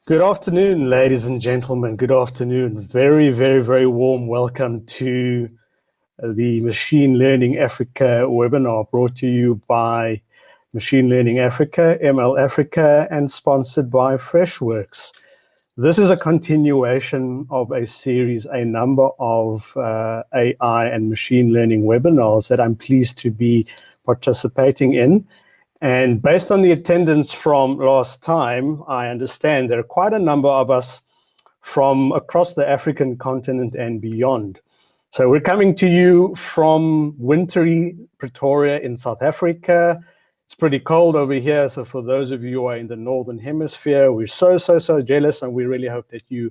Good afternoon, ladies and gentlemen. Good afternoon. Very, very, very warm welcome to the Machine Learning Africa webinar brought to you by Machine Learning Africa, ML Africa, and sponsored by Freshworks. This is a continuation of a series, a number of AI and machine learning webinars that I'm pleased to be participating in. And based on the attendance from last time, I understand there are quite a number of us from across the African continent and beyond. So we're coming to you from wintry Pretoria in South Africa. It's pretty cold over here. So for those of you who are in the Northern Hemisphere, we're so jealous, and we really hope that you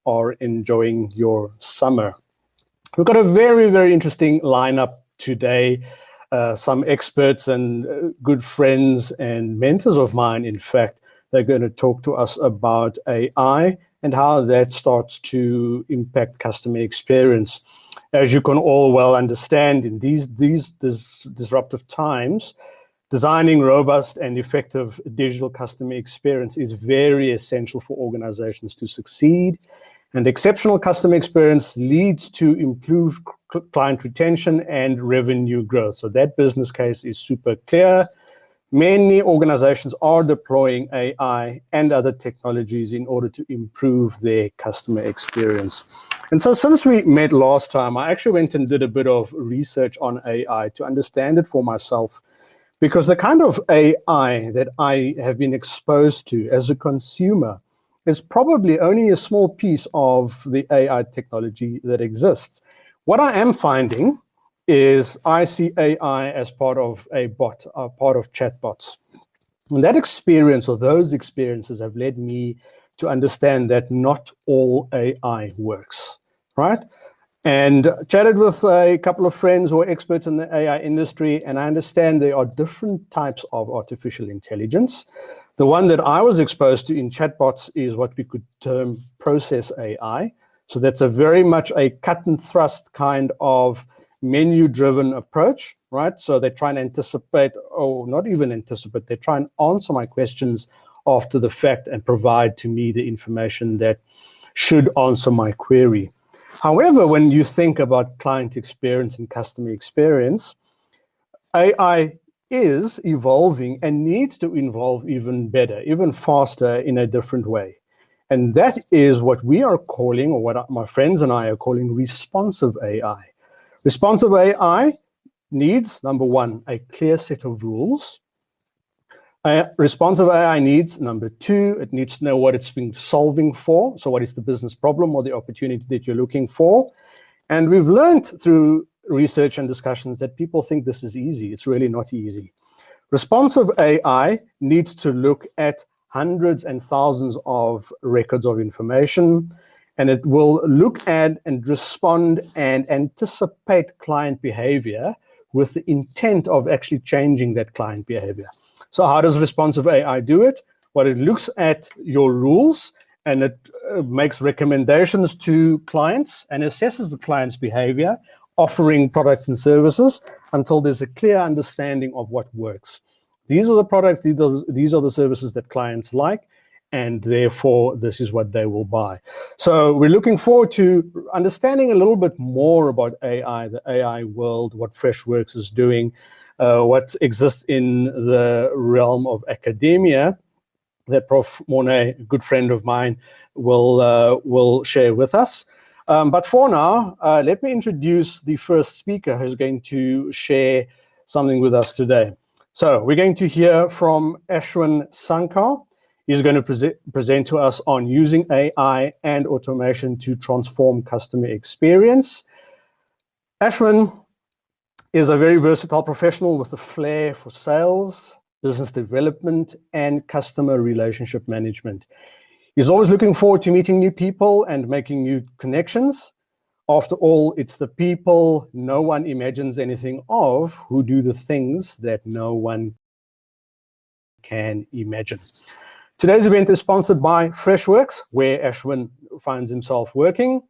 are enjoying your summer. We've got a very, very interesting lineup today. Some experts and good friends and mentors of mine, in fact, they're going to talk to us about AI and how that starts to impact customer experience. As you can all well understand, in these disruptive times, designing robust and effective digital customer experience is very essential for organizations to succeed. And exceptional customer experience leads to improved client retention and revenue growth. So that business case is super clear. Many organizations are deploying AI and other technologies in order to improve their customer experience. And so since we met last time, I actually went and did a bit of research on AI to understand it for myself, because the kind of AI that I have been exposed to as a consumer is probably only a small piece of the AI technology that exists. What I am finding is I see AI as part of a bot, part of chatbots. And that experience, or those experiences, have led me to understand that not all AI works, right? And chatted with a couple of friends who are experts in the AI industry, and I understand there are different types of artificial intelligence. The one that I was exposed to in chatbots is what we could term process AI. So that's a very much a cut and thrust kind of menu-driven approach, right? So they try and anticipate, or not even anticipate, they try and answer my questions after the fact and provide to me the information that should answer my query. However, when you think about client experience and customer experience, AI is evolving and needs to evolve even better, even faster, in a different way. And that is what we are calling, or what my friends and I are calling, responsive AI. Responsive AI needs, number one, a clear set of rules. Responsive AI needs, number two, it needs to know what it's been solving for. So what is the business problem or the opportunity that you're looking for? And we've learned through research and discussions that people think this is easy. It's really not easy. Responsive AI needs to look at hundreds and thousands of records of information, and it will look at and respond and anticipate client behavior with the intent of actually changing that client behavior. So how does responsive AI do it? Well, it looks at your rules, and it makes recommendations to clients and assesses the client's behavior, offering products and services until there's a clear understanding of what works. These are the products, these are the services that clients like, and therefore this is what they will buy. So we're looking forward to understanding a little bit more about AI, the AI world, what Freshworks is doing, what exists in the realm of academia that Prof. Monet, a good friend of mine, will share with us. But for now, let me introduce the first speaker who's going to share something with us today. So we're going to hear from Ashwin Sankar. He's going to present to us on using AI and automation to transform customer experience. Ashwin is a very versatile professional with a flair for sales, business development, and customer relationship management. He's always looking forward to meeting new people and making new connections. After all, it's the people no one imagines anything of who do the things that no one can imagine. Today's event is sponsored by Freshworks, where Ashwin finds himself working.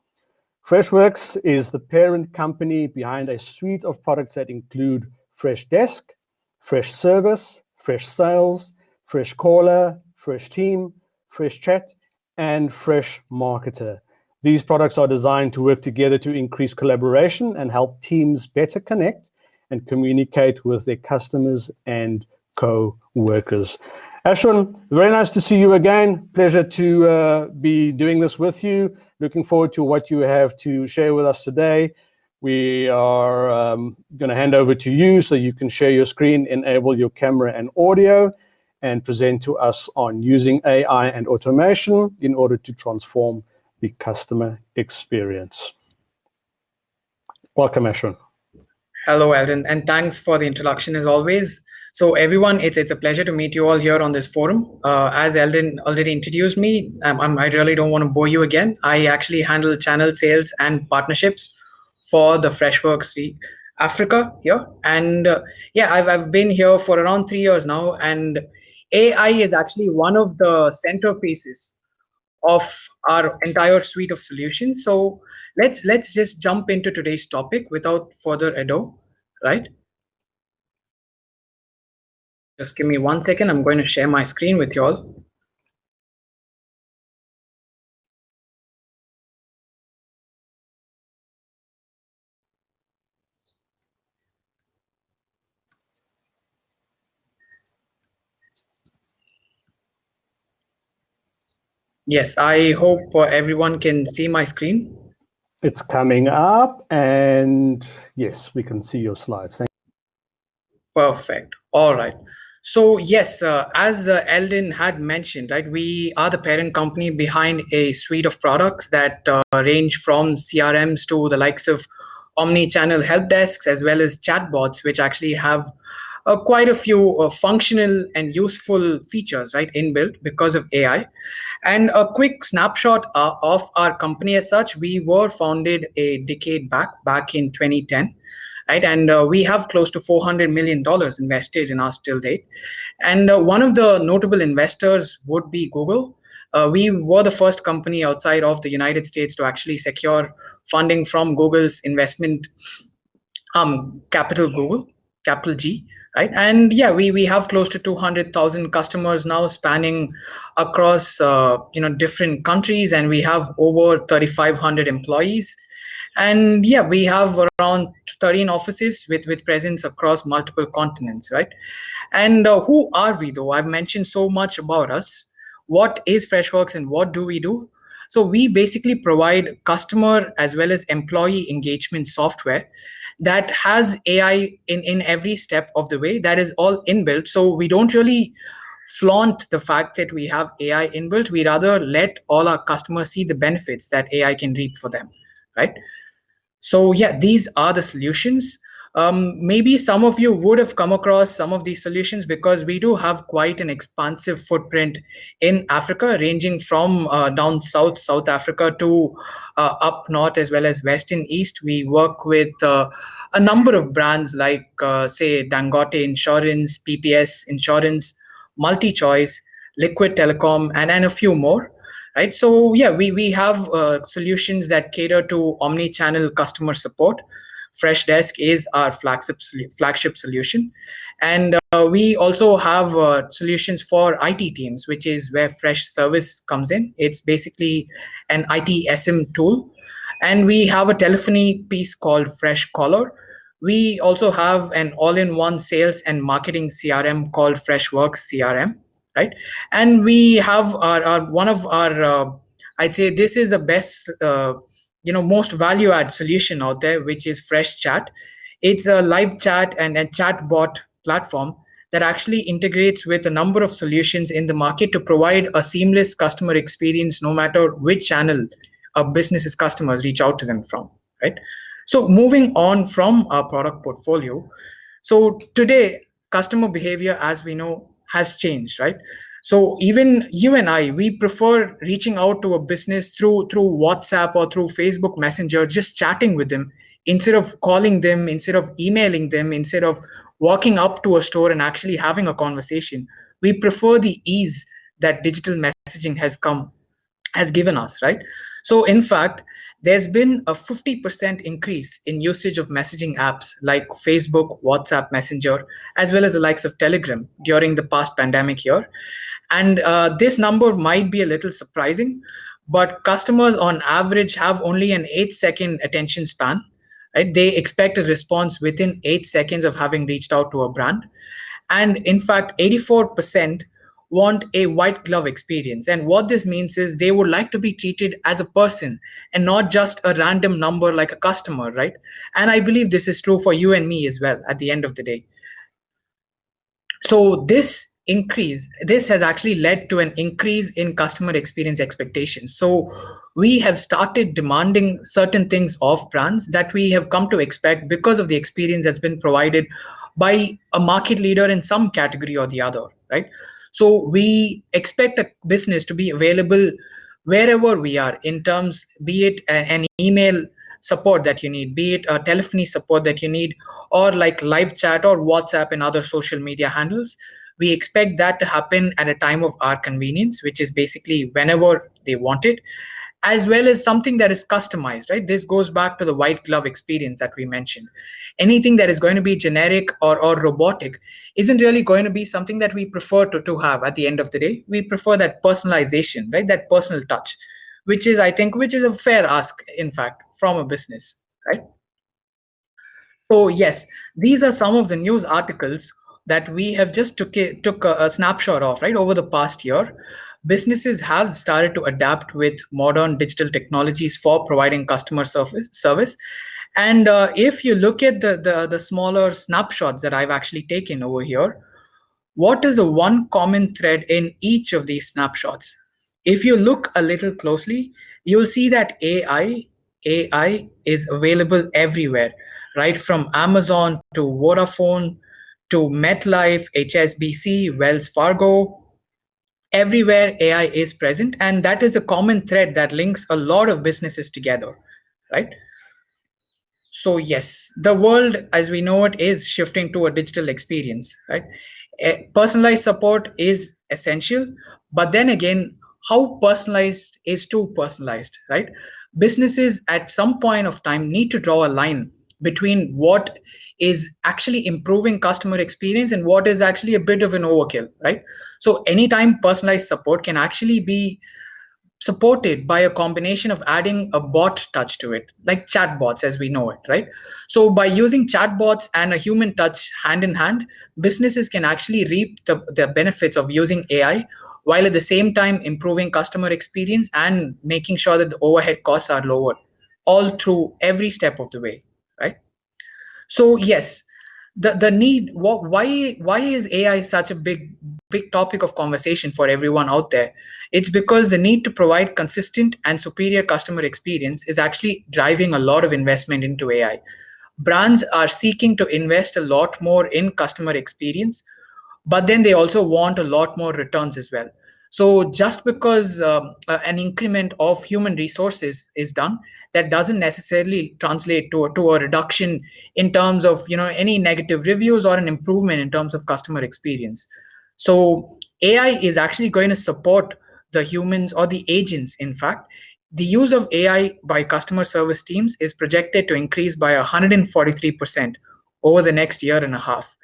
Freshworks is the parent company behind a suite of products that include Fresh Desk, Fresh Service, Fresh Sales, Fresh Caller, Fresh Team, Fresh Chat, and Fresh Marketer. These products are designed to work together to increase collaboration and help teams better connect and communicate with their customers and co-workers. Ashwin, very nice to see you again. Pleasure to be doing this with you. Looking forward to what you have to share with us today. We are going to hand over to you so you can share your screen, enable your camera and audio, and present to us on using AI and automation in order to transform the customer experience. Welcome, Ashwin. Hello, Eldon, and thanks for the introduction as always. So everyone, it's a pleasure to meet you all here on this forum. As Eldon already introduced me, I really don't want to bore you again. I actually handle channel sales and partnerships for the Freshworks Africa here. And yeah, I've been here for around 3 years now, and AI is actually one of the centerpieces of our entire suite of solutions. So let's just jump into today's topic without further ado, right? Just give me 1 second. I'm going to share my screen with you all. Yes, I hope everyone can see my screen. It's coming up, and yes, we can see your slides. Perfect. All right. So yes, as Eldon had mentioned, right, we are the parent company behind a suite of products that range from CRMs to the likes of Omnichannel help desks, as well as chatbots, which actually have quite a few functional and useful features, right, inbuilt because of AI. And a quick snapshot of our company as such: we were founded a decade back in 2010. Right, and we have close to $400 million invested in us till date. And one of the notable investors would be Google. We were the first company outside of the United States to actually secure funding from Google's investment capital G, right? And yeah, we have close to 200,000 customers now, spanning across different countries, and we have over 3,500 employees. And yeah, we have around 13 offices with presence across multiple continents, right? And who are we though? I've mentioned so much about us. What is Freshworks and what do we do? So we basically provide customer as well as employee engagement software that has AI in every step of the way. That is all inbuilt. So we don't really flaunt the fact that we have AI inbuilt. We rather let all our customers see the benefits that AI can reap for them, right? So yeah, these are the solutions. Maybe some of you would have come across some of these solutions because we do have quite an expansive footprint in Africa, ranging from down south, South Africa, to up north as well as west and east. We work with a number of brands like, say, Dangote Insurance, PPS Insurance, MultiChoice, Liquid Telecom, and a few more. Right, so yeah, we have solutions that cater to omni-channel customer support. Freshdesk is our flagship solution, and we also have solutions for IT teams, which is where Fresh Service comes in. It's basically an ITSM tool, and we have a telephony piece called Fresh Caller. We also have an all-in-one sales and marketing CRM called Freshworks CRM, right? And we have our one of our I'd say this is the best most value add solution out there, which is Fresh Chat. It's a live chat and chat bot platform that actually integrates with a number of solutions in the market to provide a seamless customer experience no matter which channel a business's customers reach out to them from, right? So moving on from our product portfolio, so today customer behavior, as we know, has changed, right? So even you and I, we prefer reaching out to a business through WhatsApp or through Facebook Messenger, just chatting with them instead of calling them, instead of emailing them, instead of walking up to a store and actually having a conversation. We prefer the ease that digital messaging has given us, right? So in fact, there's been a 50% increase in usage of messaging apps like Facebook, WhatsApp Messenger, as well as the likes of Telegram during the past pandemic year. And this number might be a little surprising, but customers on average have only an 8-second attention span. Right? They expect a response within 8 seconds of having reached out to a brand. And in fact, 84% want a white glove experience. And what this means is they would like to be treated as a person and not just a random number like a customer, right? And I believe this is true for you and me as well at the end of the day. So this has actually led to an increase in customer experience expectations. So we have started demanding certain things of brands that we have come to expect because of the experience that's been provided by a market leader in some category or the other, right? So we expect a business to be available wherever we are, in terms, be it an email support that you need, be it a telephony support that you need, or like live chat or WhatsApp and other social media handles. We expect that to happen at a time of our convenience, which is basically whenever they want it, as well as something that is customized, right? This goes back to the white glove experience that we mentioned. Anything that is going to be generic or robotic isn't really going to be something that we prefer to have at the end of the day. We prefer that personalization, right? That personal touch, which is, I think, which is a fair ask, in fact, from a business, right? So yes, these are some of the news articles that we have just took a snapshot of, right, over the past year. Businesses have started to adapt with modern digital technologies for providing customer service. And if you look at the smaller snapshots that I've actually taken over here, what is the one common thread in each of these snapshots? If you look a little closely, you'll see that AI is available everywhere, right from Amazon to Vodafone to MetLife, HSBC, Wells Fargo. Everywhere AI is present, and that is the common thread that links a lot of businesses together, right? So yes, the world as we know it is shifting to a digital experience, right? Personalized support is essential, but then again, how personalized is too personalized, right? Businesses at some point of time need to draw a line between what is actually improving customer experience and what is actually a bit of an overkill, right? So anytime personalized support can actually be supported by a combination of adding a bot touch to it, like chatbots as we know it, right? So by using chatbots and a human touch hand in hand, businesses can actually reap the benefits of using AI, while at the same time improving customer experience and making sure that the overhead costs are lower, all through every step of the way, right? So yes, the need, why is AI such a big topic of conversation for everyone out there? It's because the need to provide consistent and superior customer experience is actually driving a lot of investment into AI. Brands are seeking to invest a lot more in customer experience, but then they also want a lot more returns as well. So just because an increment of human resources is done, that doesn't necessarily translate to a reduction in terms of any negative reviews or an improvement in terms of customer experience. So AI is actually going to support the humans or the agents. In fact, the use of AI by customer service teams is projected to increase by 143% over the next year and a half.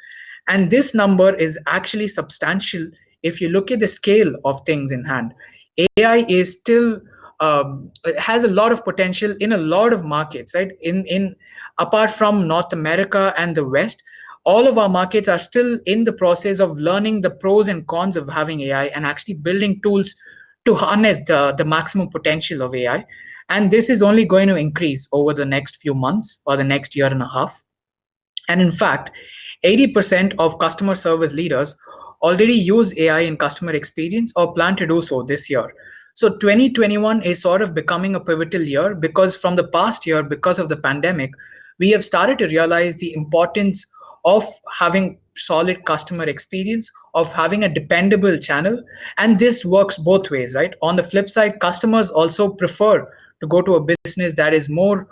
And this number is actually substantial if you look at the scale of things in hand. AI is still has a lot of potential in a lot of markets, right? In apart from North America and the West, all of our markets are still in the process of learning the pros and cons of having AI and actually building tools to harness the maximum potential of AI. And this is only going to increase over the next few months or the next year and a half. And in fact, 80% of customer service leaders already use AI in customer experience or plan to do so this year. So 2021 is sort of becoming a pivotal year because from the past year, because of the pandemic, we have started to realize the importance of having solid customer experience, of having a dependable channel. And this works both ways, right? On the flip side, customers also prefer to go to a business that is more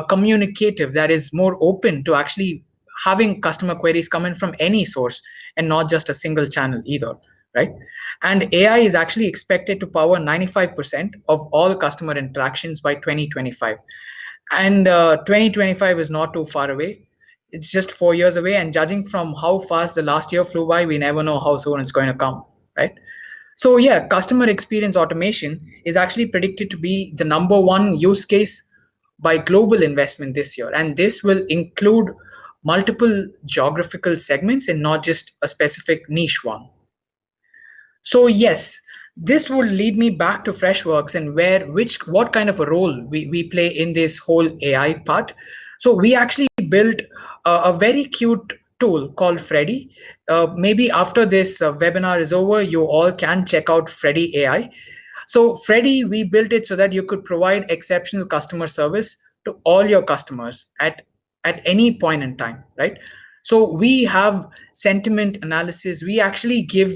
communicative, that is more open to actually having customer queries coming from any source and not just a single channel either, right? And AI is actually expected to power 95% of all customer interactions by 2025. And 2025 is not too far away. It's just 4 years away. And judging from how fast the last year flew by, we never know how soon it's going to come, right? So yeah, customer experience automation is actually predicted to be the number one use case by global investment this year. And this will include multiple geographical segments and not just a specific niche one. So yes, this would lead me back to Freshworks and what kind of a role we play in this whole AI part. So we actually built a very cute tool called Freddy. Maybe after this webinar is over, you all can check out Freddy AI. So Freddy, we built it so that you could provide exceptional customer service to all your customers at any point in time, right? So we have sentiment analysis. We actually give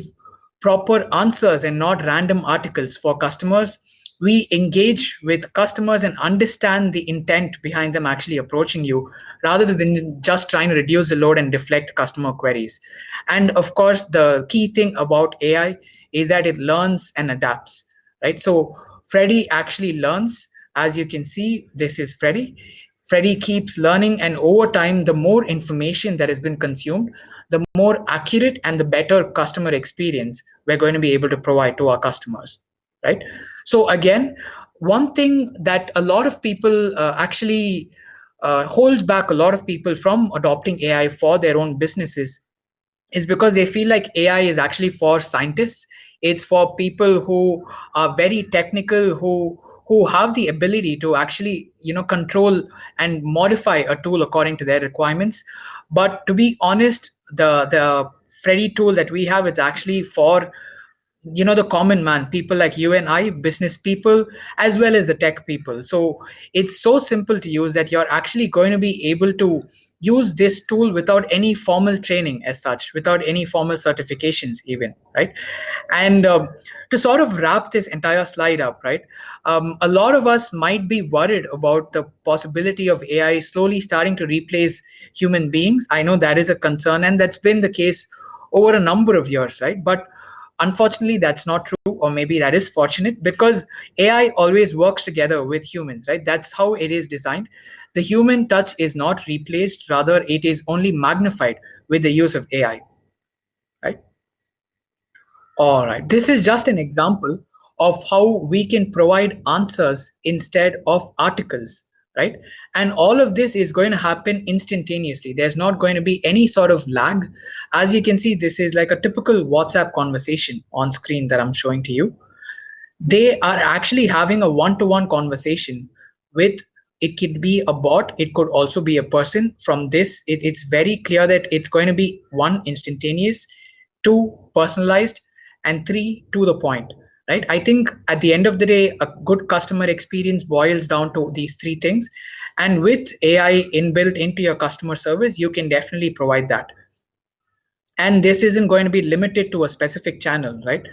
proper answers and not random articles for customers. We engage with customers and understand the intent behind them actually approaching you rather than just trying to reduce the load and deflect customer queries. And of course, the key thing about AI is that it learns and adapts, right? So Freddy actually learns. As you can see, this is Freddy. Freddy keeps learning, and over time, the more information that has been consumed, the more accurate and the better customer experience we're going to be able to provide to our customers, right? So again, one thing that a lot of people actually holds back a lot of people from adopting AI for their own businesses is because they feel like AI is actually for scientists. It's for people who are very technical, who have the ability to actually control and modify a tool according to their requirements. But to be honest, the Freddy tool that we have is actually for the common man, people like you and I, business people, as well as the tech people. So it's so simple to use that you're actually going to be able to use this tool without any formal training as such, without any formal certifications even, right? And to sort of wrap this entire slide up, right, a lot of us might be worried about the possibility of AI slowly starting to replace human beings. I know that is a concern, and that's been the case over a number of years, right? But unfortunately, that's not true, or maybe that is fortunate, because AI always works together with humans, right? That's how it is designed. The human touch is not replaced, rather, it is only magnified with the use of AI, right? All right, this is just an example of how we can provide answers instead of articles, right? And all of this is going to happen instantaneously. There's not going to be any sort of lag. As you can see, this is like a typical WhatsApp conversation on screen that I'm showing to you. They are actually having a one-to-one conversation with, it could be a bot, it could also be a person. From this, it's very clear that it's going to be one, instantaneous, two, personalized, and three, to the point, right? I think at the end of the day, a good customer experience boils down to these three things, and with AI inbuilt into your customer service, you can definitely provide that. And this isn't going to be limited to a specific channel, right?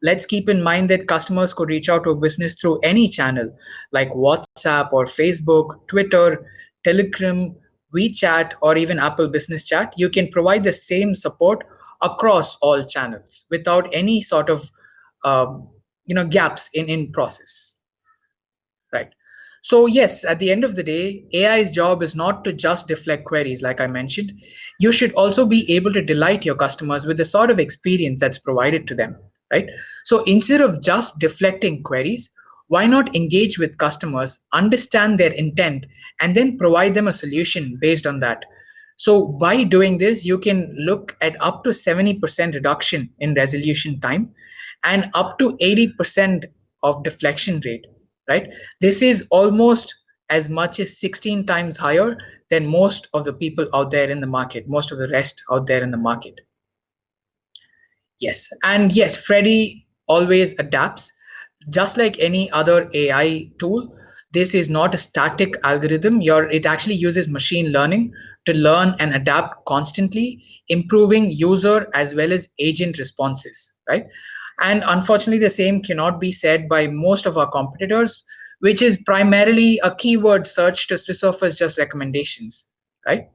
Let's keep in mind that customers could reach out to a business through any channel like WhatsApp or Facebook, Twitter, Telegram, WeChat, or even Apple Business Chat. You can provide the same support across all channels without any sort of gaps in process, right? So yes, at the end of the day, AI's job is not to just deflect queries, like I mentioned. You should also be able to delight your customers with the sort of experience that's provided to them, right? So instead of just deflecting queries, why not engage with customers, understand their intent, and then provide them a solution based on that? So by doing this, you can look at up to 70% reduction in resolution time and up to 80% of deflection rate, right? This is almost as much as 16 times higher than most of the people out there in the market, most of the rest out there in the market. Yes, and yes, Freddy always adapts. Just like any other AI tool, this is not a static algorithm. It actually uses machine learning to learn and adapt constantly, improving user as well as agent responses, right? And unfortunately, the same cannot be said by most of our competitors, which is primarily a keyword search to surface just recommendations, right?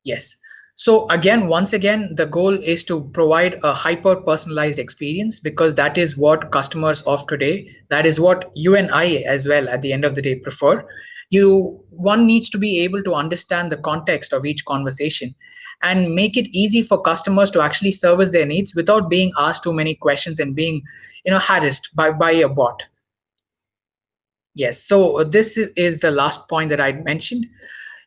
Yes. So again, once again, the goal is to provide a hyper personalized experience, because that is what customers of today, that is what you and I as well at the end of the day prefer. one needs to be able to understand the context of each conversation and make it easy for customers to actually service their needs without being asked too many questions and being harassed by a bot. Yes, so this is the last point that I mentioned.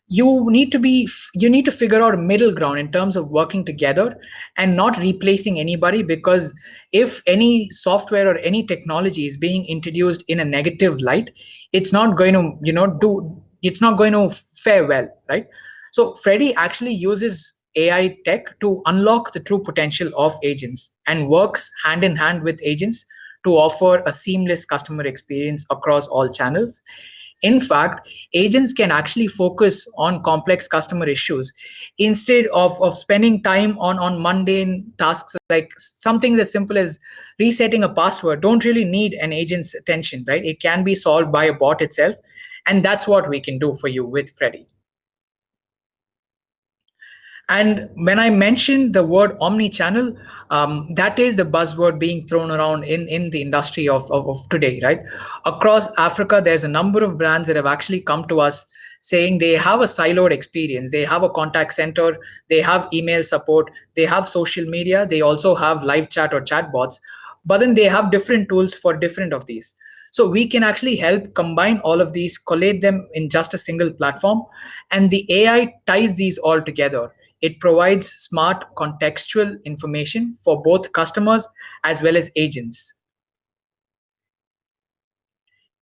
You need to figure out a middle ground in terms of working together and not replacing anybody, because if any software or any technology is being introduced in a negative light, it's not going to it's not going to fare well, right? So Freddy actually uses AI tech to unlock the true potential of agents and works hand in hand with agents to offer a seamless customer experience across all channels. In fact, agents can actually focus on complex customer issues instead of spending time on mundane tasks, like something as simple as resetting a password don't really need an agent's attention, right? It can be solved by a bot itself. And that's what we can do for you with Freddy. And when I mentioned the word omni-channel, that is the buzzword being thrown around in the industry of today, right? Across Africa, there's a number of brands that have actually come to us saying they have a siloed experience. They have a contact center, they have email support, they have social media, they also have live chat or chatbots, but then they have different tools for different of these. So we can actually help combine all of these, collate them in just a single platform, and the AI ties these all together. It provides smart contextual information for both customers as well as agents.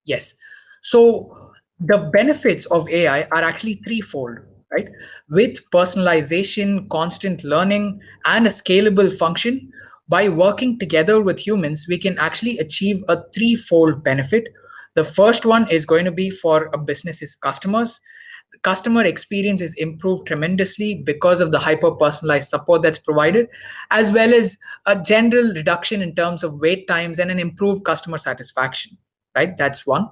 Yes. So the benefits of AI are actually threefold, right? With personalization, constant learning, and a scalable function, by working together with humans, we can actually achieve a threefold benefit. The first one is going to be for a business's customers. The customer experience is improved tremendously because of the hyper personalized support that's provided, as well as a general reduction in terms of wait times and an improved customer satisfaction, right? That's one.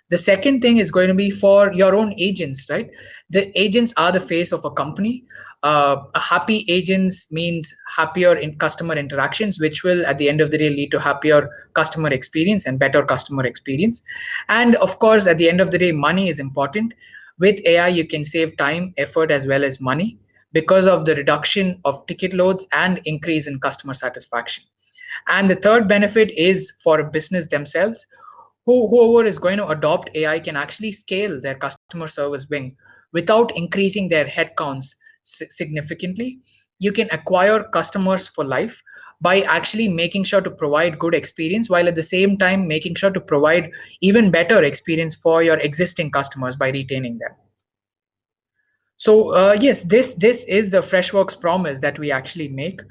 The second thing is going to be for your own agents, right? The agents are the face of a company. A happy agents means happier in customer interactions, which will at the end of the day lead to happier customer experience and better customer experience. And of course, at the end of the day, money is important. With AI, you can save time, effort, as well as money because of the reduction of ticket loads and increase in customer satisfaction. And the third benefit is for a business themselves. Whoever is going to adopt AI can actually scale their customer service wing without increasing their headcounts significantly. You can acquire customers for life by actually making sure to provide good experience, while at the same time making sure to provide even better experience for your existing customers by retaining them. So yes, this is the Freshworks promise that we actually make.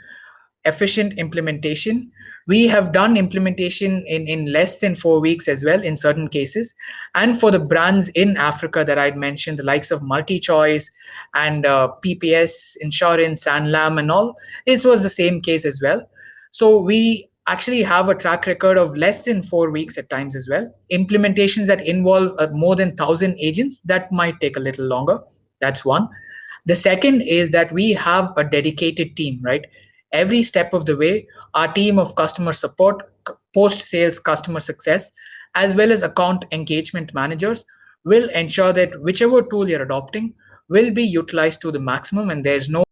Efficient implementation. We have done implementation in less than 4 weeks as well in certain cases. And for the brands in Africa that I'd mentioned, the likes of MultiChoice and PPS, Insurance, Sanlam and all, this was the same case as well. So we actually have a track record of less than 4 weeks at times as well. Implementations that involve more than 1,000 agents, that might take a little longer. That's one. The second is that we have a dedicated team, right? Every step of the way, our team of customer support, post-sales customer success, as well as account engagement managers will ensure that whichever tool you're adopting will be utilized to the maximum and there's no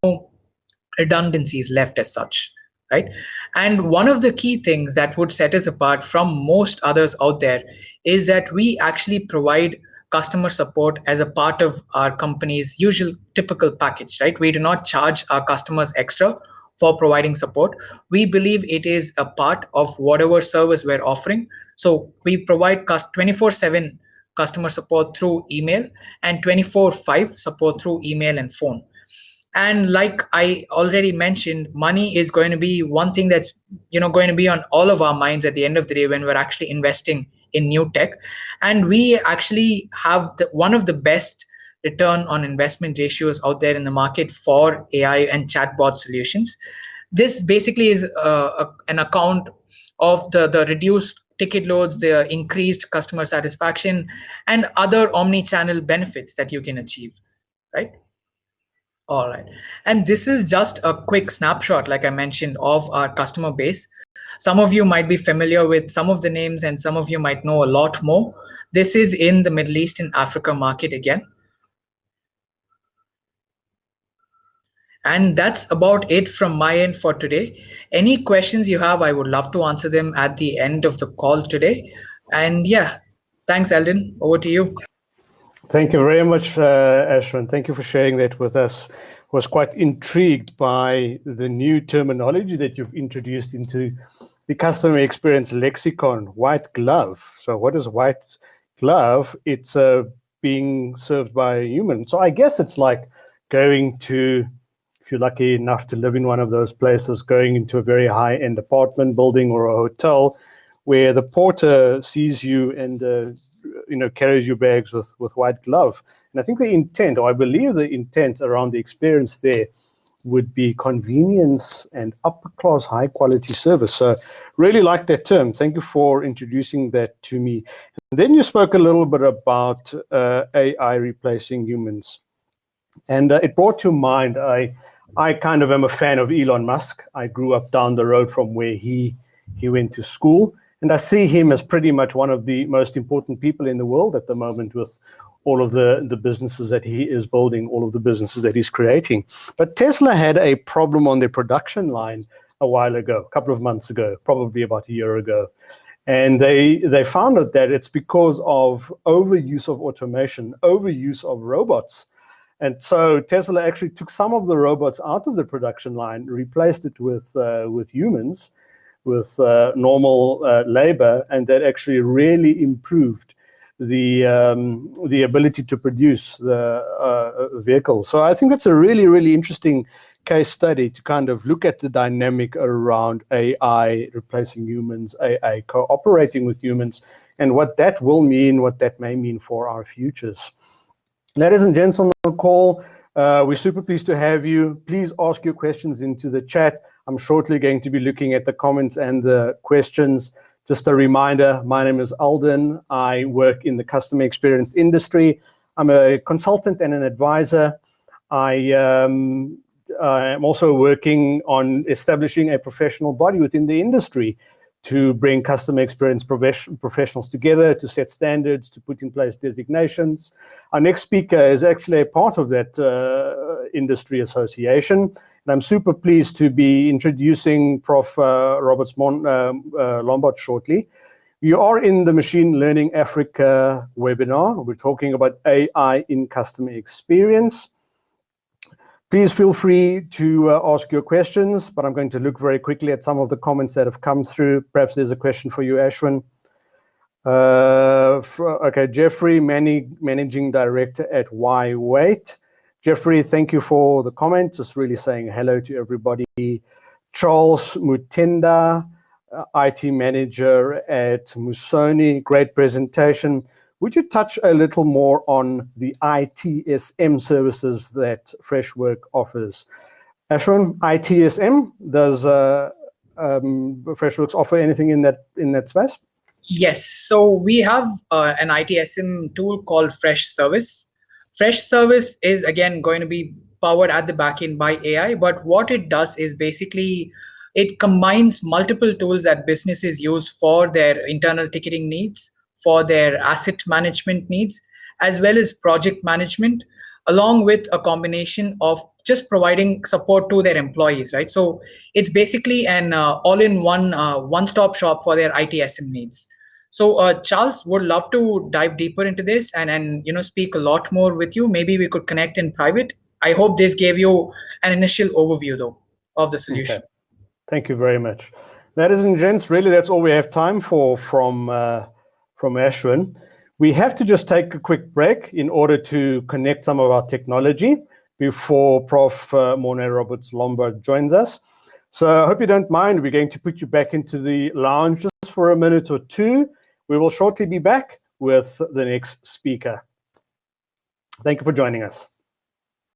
redundancies left as such, right? And one of the key things that would set us apart from most others out there is that we actually provide customer support as a part of our company's usual typical package, right? We do not charge our customers extra for providing support. We believe it is a part of whatever service we're offering. So we provide 24/7 customer support through email and 24/5 support through email and phone. And like I already mentioned, money is going to be one thing that's going to be on all of our minds at the end of the day when we're actually investing in new tech. And we actually have one of the best return on investment ratios out there in the market for AI and chatbot solutions. This basically is an account of the reduced ticket loads, the increased customer satisfaction, and other omni-channel benefits that you can achieve, right? All right. And this is just a quick snapshot, like I mentioned, of our customer base. Some of you might be familiar with some of the names and some of you might know a lot more. This is in the Middle East and Africa market again. And that's about it from my end for today. Any questions you have, I would love to answer them at the end of the call today. And yeah, thanks, Eldon. Over to you. Thank you very much, Ashwin. Thank you for sharing that with us. Was quite intrigued by the new terminology that you've introduced into the customer experience lexicon, white glove. So what is white glove? It's being served by a human. So I guess it's like going to, if you're lucky enough to live in one of those places, going into a very high-end apartment building or a hotel where the porter sees you and carries your bags with white glove. And I think the intent, or I believe the intent around the experience there would be convenience and upper class high quality service. So really like that term. Thank you for introducing that to me. And then you spoke a little bit about AI replacing humans. And it brought to mind, I kind of am a fan of Elon Musk. I grew up down the road from where he went to school. And I see him as pretty much one of the most important people in the world at the moment, with all of the businesses that he is building, all of the businesses that he's creating. But Tesla had a problem on their production line a while ago, a couple of months ago, probably about a year ago. And they found out that it's because of overuse of automation, overuse of robots. And so Tesla actually took some of the robots out of the production line, replaced it with humans, with normal labor, and that actually really improved the ability to produce the vehicles. So I think that's a really, really interesting case study to kind of look at the dynamic around AI replacing humans, AI cooperating with humans, and what that will mean, what that may mean for our futures. Ladies and gents on the call, we're super pleased to have you. Please ask your questions into the chat. I'm shortly going to be looking at the comments and the questions. Just a reminder, my name is Alden. I work in the customer experience industry. I'm a consultant and an advisor. I am also working on establishing a professional body within the industry to bring customer experience professionals together, to set standards, to put in place designations. Our next speaker is actually a part of that industry association. And I'm super pleased to be introducing Prof. Robert Lombard shortly. You are in the Machine Learning Africa webinar. We're talking about AI in customer experience. Please feel free to ask your questions, but I'm going to look very quickly at some of the comments that have come through. Perhaps there's a question for you, Ashwin. Okay, Jeffrey, Managing Director at YWait. Jeffrey, thank you for the comment. Just really saying hello to everybody. Charles Mutenda, IT Manager at Musoni. Great presentation. Would you touch a little more on the ITSM services that Freshworks offers? Ashwin, ITSM, does Freshworks offer anything in that space? Yes, so we have an ITSM tool called Fresh Service. Fresh Service is again going to be powered at the back end by AI, but what it does is basically it combines multiple tools that businesses use for their internal ticketing needs, for their asset management needs, as well as project management, along with a combination of just providing support to their employees, right? So it's basically an all-in-one one-stop shop for their ITSM needs. So Charles, would love to dive deeper into this and speak a lot more with you. Maybe we could connect in private. I hope this gave you an initial overview though of the solution. Okay. Thank you very much. Ladies and gents, really that's all we have time for from Ashwin. We have to just take a quick break in order to connect some of our technology before Prof. Morne Roberts Lombard joins us. So I hope you don't mind. We're going to put you back into the lounge just for a minute or two. We will shortly be back with the next speaker. Thank you for joining us.